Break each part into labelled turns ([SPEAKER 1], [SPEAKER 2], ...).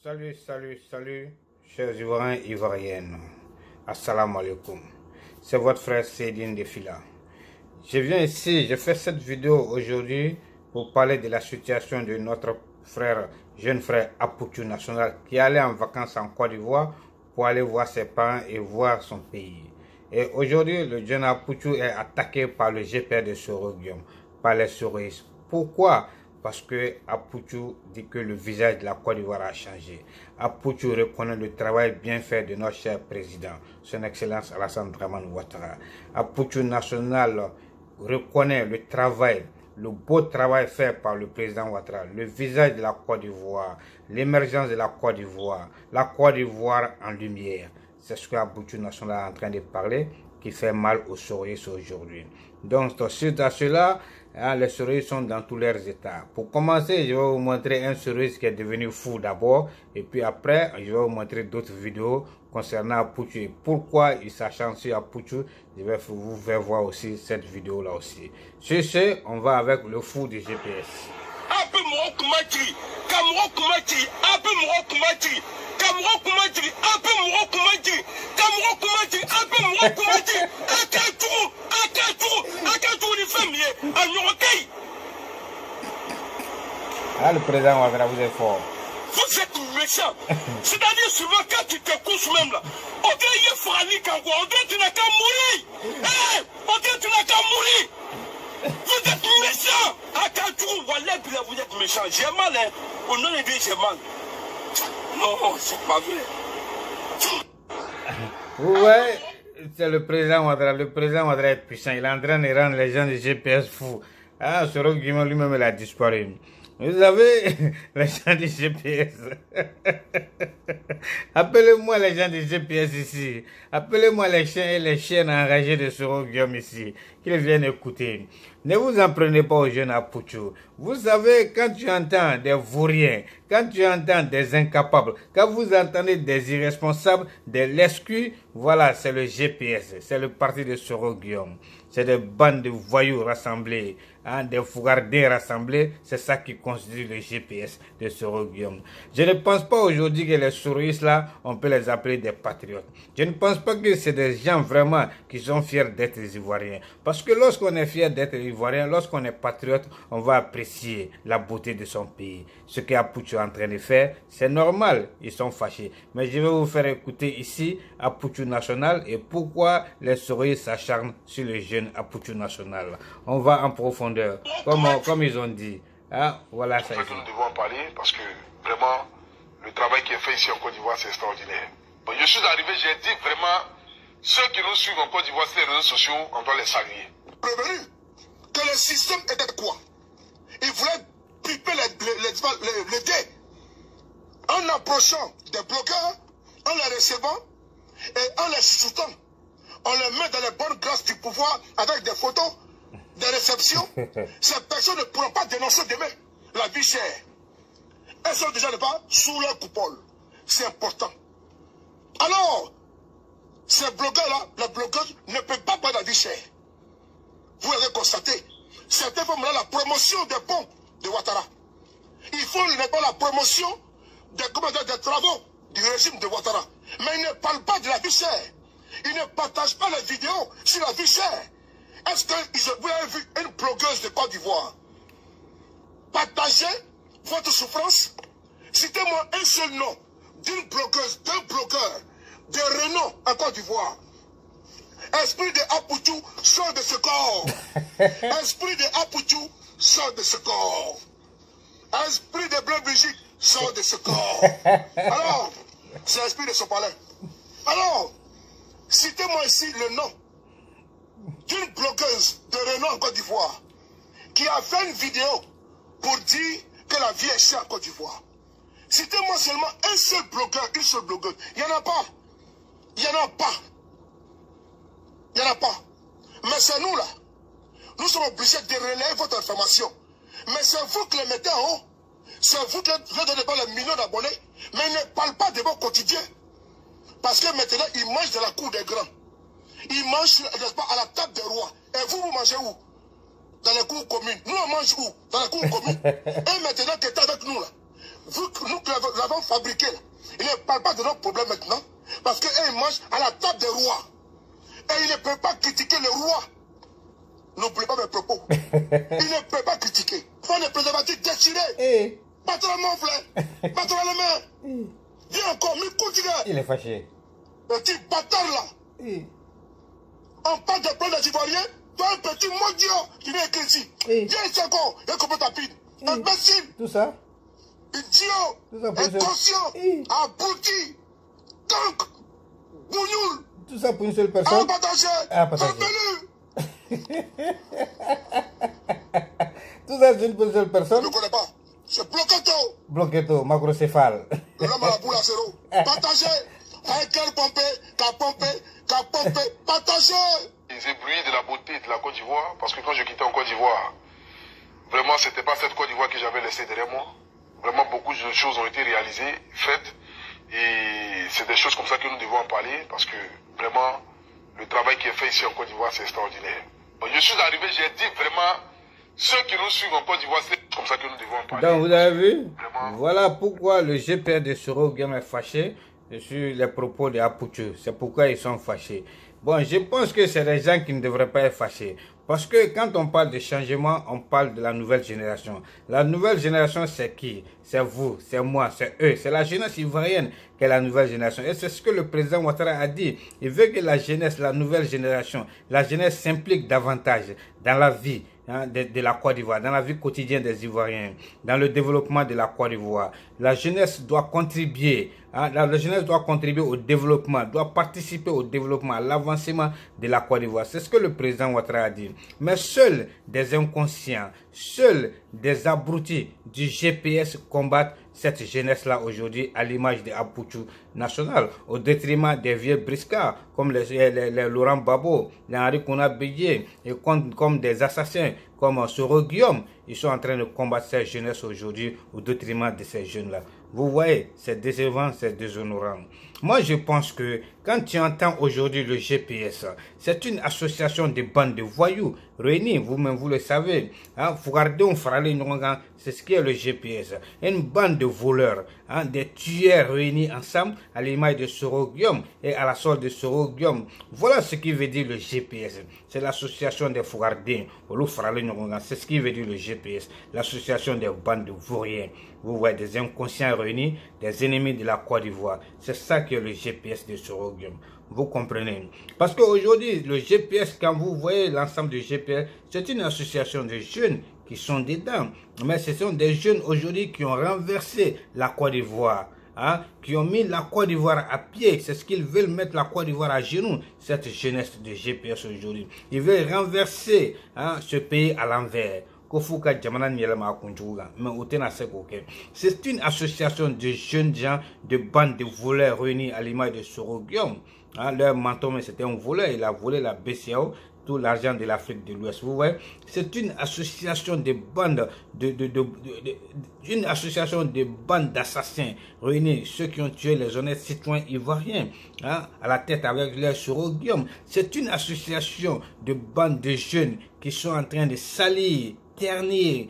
[SPEAKER 1] Salut, chers Ivoiriens et Ivoiriennes. Assalamu alaikum. C'est votre frère Seydine Defila. Je viens ici, je fais cette vidéo aujourd'hui pour parler de la situation de notre frère, jeune frère Apoutou National, qui allait en vacances en Côte d'Ivoire pour aller voir ses parents et voir son pays. Et aujourd'hui, le jeune Apoutou est attaqué par le GPR de Soro-Guillaume, par les souristes. Pourquoi? Parce que Apoutou dit que le visage de la Côte d'Ivoire a changé. Apoutou reconnaît le travail bien fait de notre cher président, son Excellence Alassane Dramane Ouattara. Apoutou National reconnaît le travail, le beau travail fait par le président Ouattara, le visage de la Côte d'Ivoire, l'émergence de la Côte d'Ivoire en lumière. C'est ce que Apoutou National est en train de parler, qui fait mal aux souristes aujourd'hui. Donc, suite à cela, les souristes sont dans tous leurs états. Pour commencer, je vais vous montrer un souriste qui est devenu fou d'abord. Et puis après, je vais vous montrer d'autres vidéos concernant Apoutou et pourquoi il s'acharne sur Apoutou. Je vais vous faire voir aussi cette vidéo-là aussi. Sur ce, on va avec le fou du GPS. Ah, le président Ouattara, vous êtes fort.
[SPEAKER 2] Vous êtes méchant. C'est-à-dire souvent quand tu te couches même là, on dirait qu'il y a Frani Kango, on dirait que tu n'as qu'à mourir. On dirait que tu n'as qu'à mourir. Vous êtes méchant. Vous êtes méchant. J'ai mal, hein. Au nom de Dieu, j'ai mal. Non, c'est pas vrai.
[SPEAKER 1] Ouais, c'est le président Ouattara. Le président Ouattara est puissant. Il est en train de rendre les gens du GPS fous. Ah, Soro-Guillaume lui-même, il a disparu. Vous savez, les gens du GPS. Appelez-moi les gens du GPS ici. Appelez-moi les chiens et les chiennes enragés de Soro-Guillaume ici. Qu'ils viennent écouter. Ne vous en prenez pas aux jeunes Apoutou. Vous savez, quand tu entends des vauriens, quand tu entends des incapables, quand vous entendez des irresponsables, des lescuits, voilà, c'est le GPS. C'est le parti de Soro-Guillaume. C'est des bandes de voyous rassemblés, hein, des fougardés rassemblés. C'est ça qui constitue le GPS de Soro-Guillaume. Je ne pense pas aujourd'hui que les souristes là, on peut les appeler des patriotes. Je ne pense pas que c'est des gens vraiment qui sont fiers d'être des Ivoiriens. Parce que lorsqu'on est fier d'être Ivoirien, lorsqu'on est patriote, on va apprécier la beauté de son pays. Ce qu'Apoutou est en train de faire, c'est normal, ils sont fâchés. Mais je vais vous faire écouter ici Apoutou National et pourquoi les souristes s'acharnent sur le jeune Apoutou National. On va en profondeur, comme ils ont dit. Ah, voilà ça.
[SPEAKER 3] C'est ça que nous devons en parler parce que vraiment, le travail qui est fait ici en Côte d'Ivoire, c'est extraordinaire. Bon, je suis arrivé, j'ai dit vraiment, ceux qui nous suivent en Côte d'Ivoire sur les réseaux sociaux, on doit les saluer.
[SPEAKER 2] Prévenu que le système était quoi? Il voulait piper les dés en approchant des blogueurs, en les recevant et en les chuchotant. On les met dans les bonnes grâces du pouvoir avec des photos, des réceptions. Ces personnes ne pourront pas dénoncer demain la vie chère. Elles sont déjà pas sous leur coupole. C'est important. Alors, ces blogueurs-là, les blogueuses ne peuvent pas parler de la vie chère. Vous l'avez constaté. Certains font la promotion des ponts de Ouattara. Ils font la promotion des travaux du régime de Ouattara. Mais ils ne parlent pas de la vie chère. Ils ne partagent pas les vidéos sur la vie chère. Est-ce que vous avez vu une blogueuse de Côte d'Ivoire partager votre souffrance? Citez-moi un seul nom d'une blogueuse, d'un blogueur de renom en Côte d'Ivoire. Esprit de Apoutou sort de ce corps. Esprit de Apoutou sort de ce corps. Esprit de Bleu Brigitte sort de ce corps. Alors, c'est l'esprit de ce palais. Alors, citez-moi ici le nom d'une blogueuse de renom en Côte d'Ivoire qui a fait une vidéo pour dire que la vie est chère en Côte d'Ivoire. Citez-moi seulement un seul blogueur, une seule blogueuse. Il n'y en a pas. Il n'y en a pas. Il n'y en a pas. Mais c'est nous là. Nous sommes obligés de relayer votre information. Mais c'est vous qui les mettez en haut. C'est vous qui leur donnez pas les millions d'abonnés. Mais ils ne parlent pas de votre quotidien. Parce que maintenant, ils mangent de la cour des grands. Ils mangent, n'est-ce pas, à la table des rois. Et vous, vous mangez où? Dans les cours communes. Nous, on mange où? Dans les cours communes. Et maintenant, qui est avec nous là. vu que nous l'avons fabriqué, il ne parle pas de nos problèmes maintenant, parce qu'ils mangent à la table des rois. Et il ne peut pas critiquer le roi. N'oubliez pas mes propos. Il ne peut pas critiquer. Faut des préservatifs déchirés. Pas trop mon frère. Pas trop les mains. Viens encore, mais continue.
[SPEAKER 1] Il est fâché.
[SPEAKER 2] Petit bâtard là. On parle des plans des Ivoiriens. Toi, un petit maudit qui vient écrire ici. Viens ici encore. Viens couper ta pile. Imbécile.
[SPEAKER 1] Tout ça.
[SPEAKER 2] Idiot. Inconscient. Abruti. Tank. Bougnoul.
[SPEAKER 1] Tout ça pour une seule personne.
[SPEAKER 2] Partagé.
[SPEAKER 1] Tout ça c'est une seule personne.
[SPEAKER 2] Je ne connais pas. C'est Bloqueto.
[SPEAKER 1] Bloqueto, macrocéphale.
[SPEAKER 2] L'homme à la boule à zéro. Partagé. Avec quel pompé, partagé.
[SPEAKER 3] Les éblouis de la beauté de la Côte d'Ivoire, parce que quand je quittais en Côte d'Ivoire, vraiment c'était pas cette Côte d'Ivoire que j'avais laissée derrière moi. Vraiment beaucoup de choses ont été réalisées, faites, et c'est des choses comme ça que nous devons en parler, parce que vraiment le travail qui est fait ici en Côte d'Ivoire c'est extraordinaire. Bon, je suis arrivé, j'ai dit vraiment, ceux qui nous suivent en Côte d'Ivoire, c'est comme ça que nous devons en parler.
[SPEAKER 1] Donc vous avez vu,
[SPEAKER 3] vraiment.
[SPEAKER 1] Voilà pourquoi le GPR de Soro Guillaume est fâché sur les propos de Apoutou. C'est pourquoi ils sont fâchés. Bon, je pense que c'est des gens qui ne devraient pas être fâchés. Parce que quand on parle de changement, on parle de la nouvelle génération. La nouvelle génération, c'est qui? C'est vous, c'est moi, c'est eux. C'est la jeunesse ivoirienne qui est la nouvelle génération. Et c'est ce que le président Ouattara a dit. Il veut que la jeunesse, la nouvelle génération, la jeunesse s'implique davantage dans la vie de la Côte d'Ivoire, dans la vie quotidienne des Ivoiriens, dans le développement de la Côte d'Ivoire. La jeunesse doit contribuer, la jeunesse doit contribuer au développement, doit participer au développement, à l'avancement de la Côte d'Ivoire. C'est ce que le président Ouattara a dit. Mais seuls des inconscients, seuls des abrutis du GPS combattent cette jeunesse-là aujourd'hui à l'image de Apoutou national, au détriment des vieux briscards comme les Laurent Gbagbo, les Henri Konan Bédié, et comme des assassins comme Soro Guillaume. Ils sont en train de combattre cette jeunesse aujourd'hui au détriment de ces jeunes-là. Vous voyez, c'est décevant, c'est déshonorant. Moi, je pense que quand tu entends aujourd'hui le GPS, c'est une association de bandes de voyous réunis, vous-même vous le savez. Fouardon, Fralé, Nongan, c'est ce qui est le GPS. Une bande de voleurs, des tueurs réunis ensemble à l'image de Soro Guillaume et à la sorte de Soro Guillaume. Voilà ce qui veut dire le GPS. C'est l'association des Fouardins, c'est ce qui veut dire le GPS. L'association des bandes de vauriens. Vous voyez, des inconscients réunis, des ennemis de la Côte d'Ivoire. C'est ça qui est le GPS de Soro Guillaume. Vous comprenez? Parce qu'aujourd'hui, le GPS, quand vous voyez l'ensemble du GPS, c'est une association de jeunes qui sont dedans. Mais ce sont des jeunes aujourd'hui qui ont renversé la Côte d'Ivoire. Qui ont mis la Côte d'Ivoire à pied. C'est ce qu'ils veulent, mettre la Côte d'Ivoire à genoux, cette jeunesse de GPS aujourd'hui. Ils veulent renverser ce pays à l'envers. C'est une association de jeunes gens, de bandes de voleurs réunis à l'image de Soro Guillaume. Leur mentor, c'était un voleur, il a volé la BCAO, tout l'argent de l'Afrique de l'Ouest. Vous voyez, c'est une association de bandes d'assassins réunis, ceux qui ont tué les honnêtes citoyens ivoiriens, à la tête avec leur Soro Guillaume. C'est une association de bandes de jeunes qui sont en train de salir, ternir,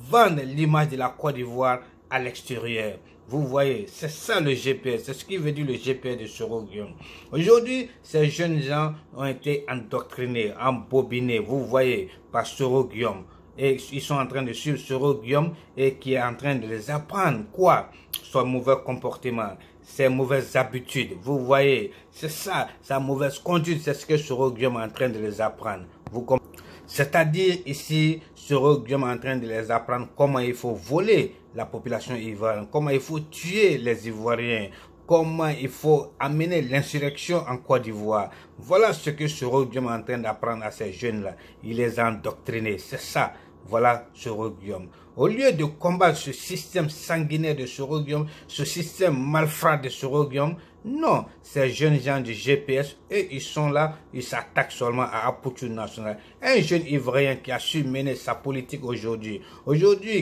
[SPEAKER 1] vendre l'image de la Côte d'Ivoire à l'extérieur. Vous voyez, c'est ça le GPS, c'est ce qui veut dire le GPS de Soro Guillaume. Aujourd'hui, ces jeunes gens ont été endoctrinés, embobinés, vous voyez, par Soro Guillaume. Et ils sont en train de suivre Soro Guillaume et qui est en train de les apprendre quoi? Son mauvais comportement, ses mauvaises habitudes. Vous voyez, c'est ça, sa mauvaise conduite, c'est ce que Soro Guillaume est en train de les apprendre. Vous comprenez? C'est-à-dire ici, Soro Guillaume est en train de les apprendre comment il faut voler la population ivoirienne, comment il faut tuer les Ivoiriens, comment il faut amener l'insurrection en Côte d'Ivoire. Voilà ce que Soro Guillaume est en train d'apprendre à ces jeunes-là. Il les a endoctrinés, c'est ça. Voilà Soro Guillaume. Au lieu de combattre ce système sanguinaire de Soro Guillaume, ce système malfrat de Soro Guillaume, Non, ces jeunes gens du GPS, eux, ils sont là, ils s'attaquent seulement à Apoutou National. Un jeune Ivoirien qui a su mener sa politique aujourd'hui,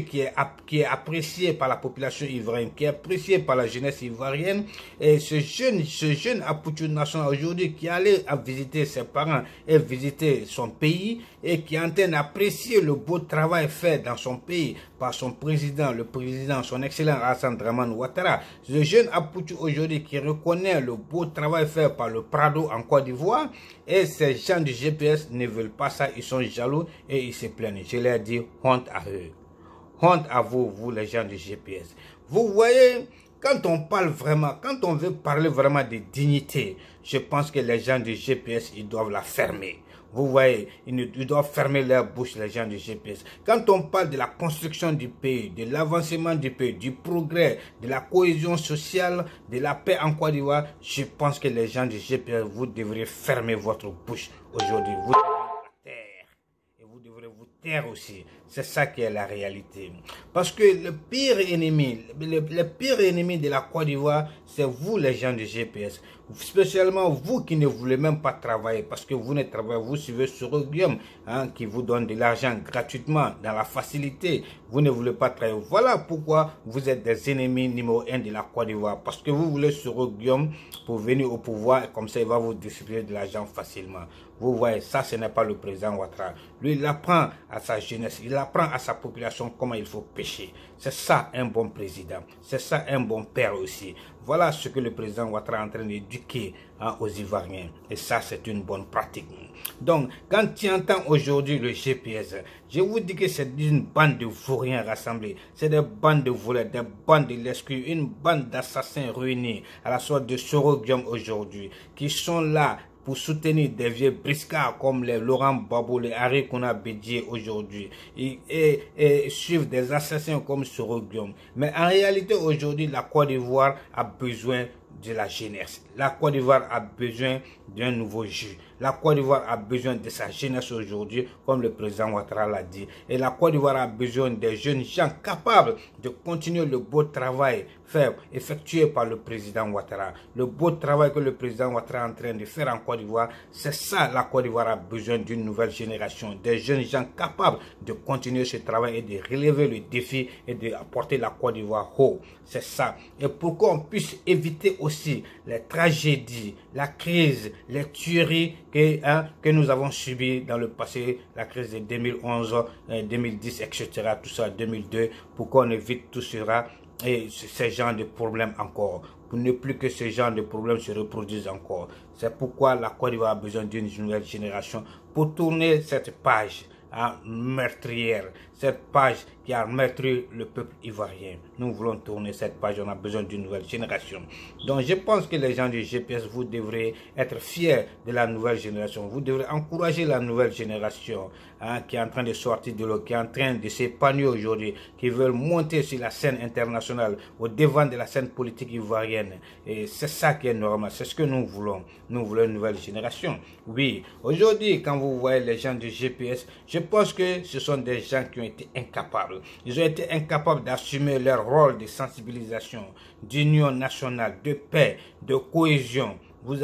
[SPEAKER 1] qui est apprécié par la population ivoirienne, qui est apprécié par la jeunesse ivoirienne, et ce jeune Apoutou National aujourd'hui qui allait à visiter ses parents et visiter son pays, et qui est en train d'apprécier le beau travail fait dans son pays par son président, son excellent Alassane Dramane Ouattara. Le jeune Apoutou aujourd'hui qui reconnaît le beau travail fait par le Prado en Côte d'Ivoire, et ces gens du GPS ne veulent pas ça, ils sont jaloux et ils se plaignent. Je leur dis honte à eux. Honte à vous, vous les gens du GPS. Vous voyez, quand on parle vraiment, quand on veut parler vraiment de dignité, je pense que les gens du GPS, ils doivent la fermer. Vous voyez, ils doivent fermer leur bouche, les gens du GPS. Quand on parle de la construction du pays, de l'avancement du pays, du progrès, de la cohésion sociale, de la paix en Côte d'Ivoire, je pense que les gens du GPS, vous devriez fermer votre bouche aujourd'hui. Vous devrez vous taire. Et vous devrez vous taire aussi. C'est ça qui est la réalité. Parce que le pire ennemi de la Côte d'Ivoire, c'est vous les gens du GPS. Spécialement vous qui ne voulez même pas travailler, parce que vous ne travaillez, vous suivez Soroguium, qui vous donne de l'argent gratuitement, dans la facilité. Vous ne voulez pas travailler. Voilà pourquoi vous êtes des ennemis numéro 1 de la Côte d'Ivoire. Parce que vous voulez Soroguium pour venir au pouvoir, et comme ça il va vous distribuer de l'argent facilement. Vous voyez, ça ce n'est pas le président Ouattara. Lui, il apprend à sa jeunesse, il apprend à sa population comment il faut pêcher. C'est ça un bon président. C'est ça un bon père aussi. Voilà ce que le président Ouattara est en train d'éduquer aux Ivoiriens. Et ça, c'est une bonne pratique. Donc, quand tu entends aujourd'hui le GPS, je vous dis que c'est une bande de vauriens rassemblés. C'est des bandes de voleurs, des bandes de l'escrocs, une bande d'assassins réunis à la sorte de Soroguium aujourd'hui, qui sont là pour soutenir des vieux briscards comme les Laurent Gbagbo, les Henri Konan Bédié aujourd'hui, et suivre des assassins comme Soroguium. Mais en réalité, aujourd'hui, la Côte d'Ivoire a besoin de la jeunesse. La Côte d'Ivoire a besoin d'un nouveau jus. La Côte d'Ivoire a besoin de sa jeunesse aujourd'hui, comme le président Ouattara l'a dit. Et la Côte d'Ivoire a besoin des jeunes gens capables de continuer le beau travail effectué par le président Ouattara. Le beau travail que le président Ouattara est en train de faire en Côte d'Ivoire, c'est ça, la Côte d'Ivoire a besoin d'une nouvelle génération, des jeunes gens capables de continuer ce travail et de relever le défi et d'apporter la Côte d'Ivoire haut. C'est ça. Et pour qu'on puisse éviter aussi les tragédies, la crise, les tueries que nous avons subies dans le passé, la crise de 2011, 2010, etc., tout ça, 2002, pour qu'on évite tout cela et ce genre de problèmes encore, pour ne plus que ce genre de problèmes se reproduisent encore. C'est pourquoi la Côte d'Ivoire a besoin d'une nouvelle génération pour tourner cette page meurtrière, cette page qui a meurtri le peuple ivoirien. Nous voulons tourner cette page, on a besoin d'une nouvelle génération. Donc je pense que les gens du GPS, vous devrez être fiers de la nouvelle génération, vous devrez encourager la nouvelle génération qui est en train de sortir de l'eau, qui est en train de s'épanouir aujourd'hui, qui veulent monter sur la scène internationale, au devant de la scène politique ivoirienne. Et c'est ça qui est normal, c'est ce que nous voulons. Nous voulons une nouvelle génération. Oui, aujourd'hui, quand vous voyez les gens du GPS, je pense que ce sont des gens qui ont été incapables. Ils ont été incapables d'assumer leur rôle de sensibilisation, d'union nationale, de paix, de cohésion. Vous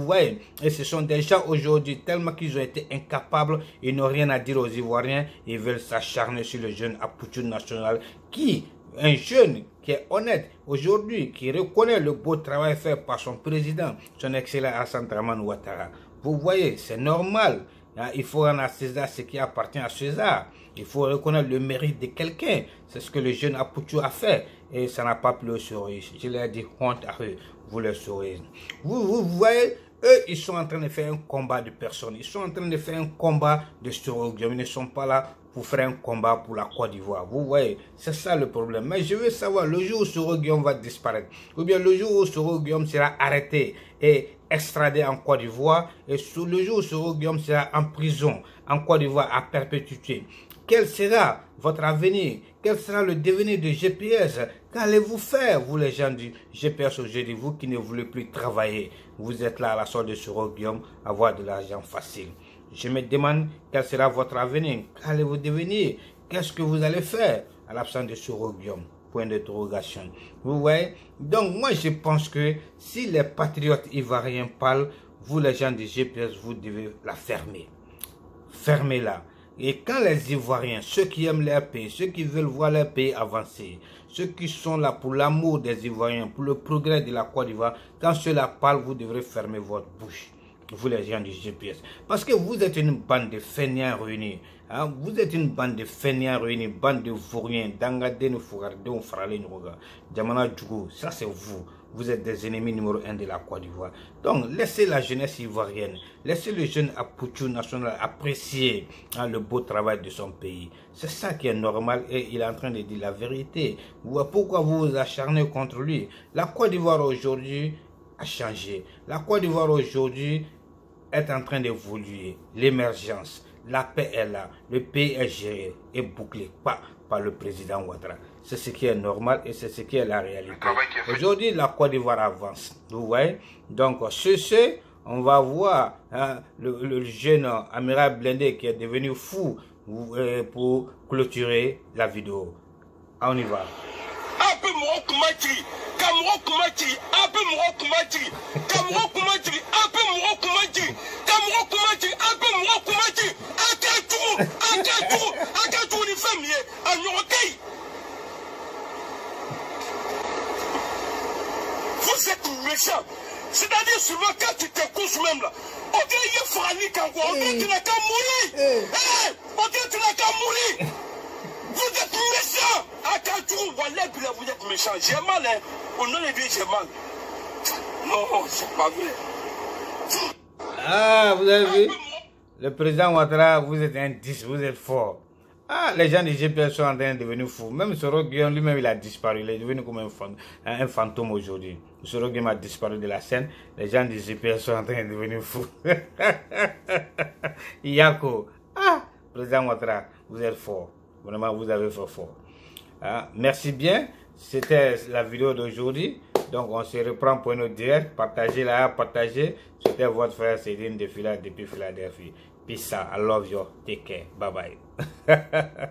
[SPEAKER 1] voyez, et ce sont des gens aujourd'hui, tellement qu'ils ont été incapables, ils n'ont rien à dire aux Ivoiriens, ils veulent s'acharner sur le jeune Apoutou National, un jeune qui est honnête aujourd'hui, qui reconnaît le beau travail fait par son président, son excellent Alassane Dramane Ouattara. Vous voyez, c'est normal. Il faut rendre à César ce qui appartient à César. Il faut reconnaître le mérite de quelqu'un. C'est ce que le jeune Apoutou a fait. Et ça n'a pas plu aux souris. Je leur ai dit honte à eux. Vous les souris. Vous voyez, eux, ils sont en train de faire un combat de personnes. Ils sont en train de faire un combat de Soroguium. Ils ne sont pas là pour faire un combat pour la Côte d'Ivoire. Vous voyez, c'est ça le problème. Mais je veux savoir, le jour où Soroguium va disparaître, ou bien le jour où Soroguium sera arrêté et extradé en Côte d'Ivoire, et le jour où Soroguium sera en prison en Côte d'Ivoire à perpétuité, quel sera votre avenir? Quel sera le devenir du GPS? Qu'allez-vous faire, vous les gens du GPS aujourd'hui, vous qui ne voulez plus travailler? Vous êtes là à la sorte de Soroguium, avoir de l'argent facile. Je me demande quel sera votre avenir? Qu'allez-vous devenir? Qu'est-ce que vous allez faire à l'absence de Soroguium? point d'interrogation. Vous voyez? Donc moi je pense que si les patriotes ivoiriens parlent, vous les gens du GPS, vous devez la fermer. Fermez-la. Et quand les Ivoiriens, ceux qui aiment leur pays, ceux qui veulent voir leur pays avancer, ceux qui sont là pour l'amour des Ivoiriens, pour le progrès de la Côte d'Ivoire, quand ceux-là parlent, vous devrez fermer votre bouche. Vous les gens du GPS. Parce que vous êtes une bande de fainéants réunis. Hein? Vous êtes une bande de fainéants réunis, bande de vauriens, d'Angadene, Fougarden, Fralé, Nroga, Djamana Djougou. Ça c'est vous. Vous êtes des ennemis numéro 1 de la Côte d'Ivoire. Donc laissez la jeunesse ivoirienne, laissez le jeune Apoutou national apprécier le beau travail de son pays. C'est ça qui est normal et il est en train de dire la vérité. Pourquoi vous vous acharnez contre lui? La Côte d'Ivoire aujourd'hui a changé. La Côte d'Ivoire aujourd'hui est en train d'évoluer. L'émergence, la paix est là. Le pays est géré et bouclé par le président Ouattara. C'est ce qui est normal et c'est ce qui est la réalité. Aujourd'hui, la Côte d'Ivoire avance. Vous voyez? Donc, on va voir le jeune amiral Blindé qui est devenu fou pour clôturer la vidéo. On y va.
[SPEAKER 2] Vous êtes méchants. C'est-à-dire souvent quand tu te couches même là, on dirait qu'il y a Frani Kango, on dirait que tu n'as qu'à mourir. On dirait que tu n'as qu'à mourir. Vous êtes méchants. Akatou, voilà, vous êtes méchants. J'ai mal, hein. Au nom de Dieu, j'ai mal. Non, c'est pas vrai.
[SPEAKER 1] Ah, vous avez vu? Le président Ouattara, vous êtes un 10, vous êtes fort. Ah, les gens du GPS sont en train de devenir fous. Même Soro Guillaume lui-même, il a disparu. Il est devenu comme un fantôme aujourd'hui. Soro Guillaume a disparu de la scène. Les gens du GPS sont en train de devenir fous. Yako. Ah, président Ouattara, vous êtes fort. Vraiment, vous avez fait fort. Ah, merci bien. C'était la vidéo d'aujourd'hui. Donc, on se reprend pour une autre direct. Partagez-la, partagez. C'était votre frère Cédine de Fila depuis Philadelphie. Peace out. I love you. Take care. Bye bye.